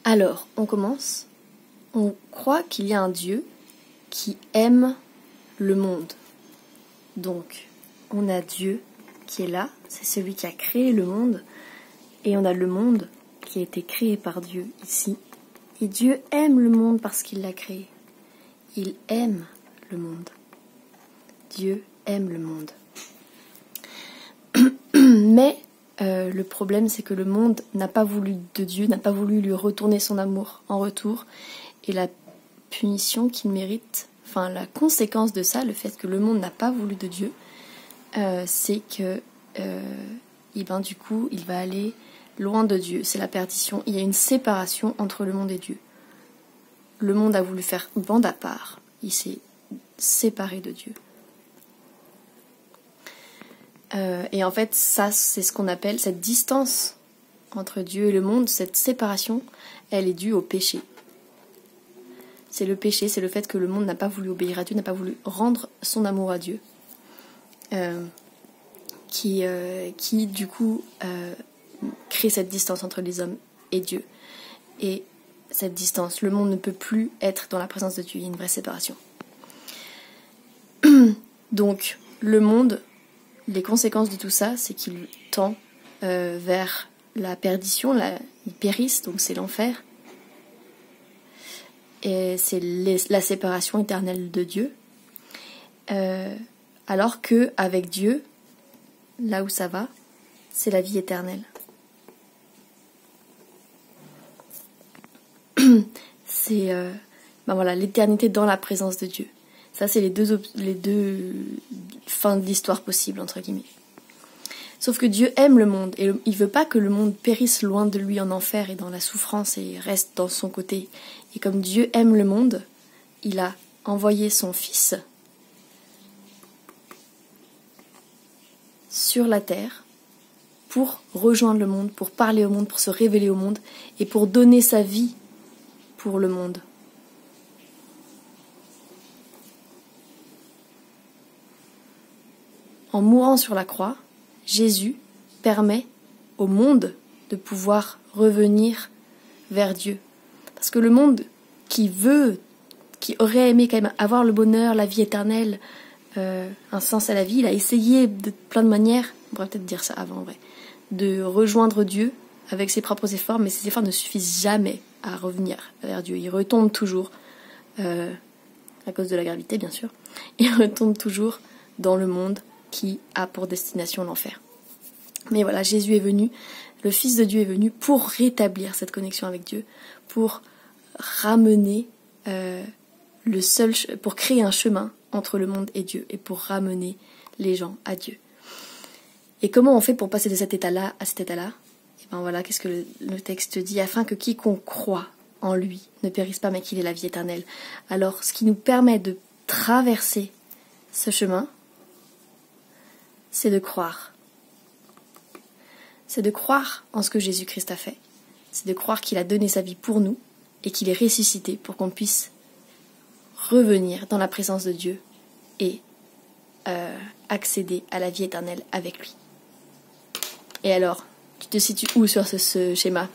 Alors, on commence. On croit qu'il y a un Dieu qui aime le monde. Donc, on a Dieu qui est là, c'est celui qui a créé le monde, et on a le monde qui a été créé par Dieu ici. Et Dieu aime le monde parce qu'il l'a créé. Il aime le monde. Dieu aime le monde. Mais le problème, c'est que le monde n'a pas voulu de Dieu, n'a pas voulu lui retourner son amour en retour. Et la punition qu'il mérite, enfin la conséquence de ça, le fait que le monde n'a pas voulu de Dieu, c'est que du coup, il va aller loin de Dieu. C'est la perdition. Il y a une séparation entre le monde et Dieu. Le monde a voulu faire bande à part. Il s'est séparé de Dieu. Et en fait, ça, c'est ce qu'on appelle cette distance entre Dieu et le monde, cette séparation, elle est due au péché. C'est le péché, c'est le fait que le monde n'a pas voulu obéir à Dieu, n'a pas voulu rendre son amour à Dieu, qui du coup crée cette distance entre les hommes et Dieu. Et cette distance, le monde ne peut plus être dans la présence de Dieu, il y a une vraie séparation. Donc, le monde, les conséquences de tout ça, c'est qu'il tend vers la perdition, ils périssent, donc c'est l'enfer. Et c'est la séparation éternelle de Dieu. Alors que avec Dieu, là où ça va, c'est la vie éternelle. C'est l'éternité dans la présence de Dieu. Ça, c'est les deux fins de l'histoire possibles, entre guillemets. Sauf que Dieu aime le monde, et il veut pas que le monde périsse loin de lui en enfer et dans la souffrance et reste dans son côté. Et comme Dieu aime le monde, il a envoyé son Fils sur la terre pour rejoindre le monde, pour parler au monde, pour se révéler au monde et pour donner sa vie pour le monde. En mourant sur la croix, Jésus permet au monde de pouvoir revenir vers Dieu. Parce que le monde qui aurait aimé quand même avoir le bonheur, la vie éternelle, un sens à la vie, il a essayé de plein de manières, on pourrait peut-être dire ça avant en vrai, de rejoindre Dieu avec ses propres efforts, mais ces efforts ne suffisent jamais à revenir vers Dieu. Il retombe toujours, à cause de la gravité bien sûr, il retombe toujours dans le monde qui a pour destination l'enfer. Mais voilà, Jésus est venu, le Fils de Dieu est venu pour rétablir cette connexion avec Dieu, pour ramener pour créer un chemin entre le monde et Dieu, et pour ramener les gens à Dieu. Et comment on fait pour passer de cet état-là à cet état-là ? Et bien voilà, qu'est-ce que le texte dit ? Afin que quiconque croit en lui ne périsse pas, mais qu'il ait la vie éternelle. Alors, ce qui nous permet de traverser ce chemin, c'est de croire. C'est de croire en ce que Jésus-Christ a fait. C'est de croire qu'il a donné sa vie pour nous et qu'il est ressuscité pour qu'on puisse revenir dans la présence de Dieu et accéder à la vie éternelle avec lui. Et alors, tu te situes où sur ce schéma ?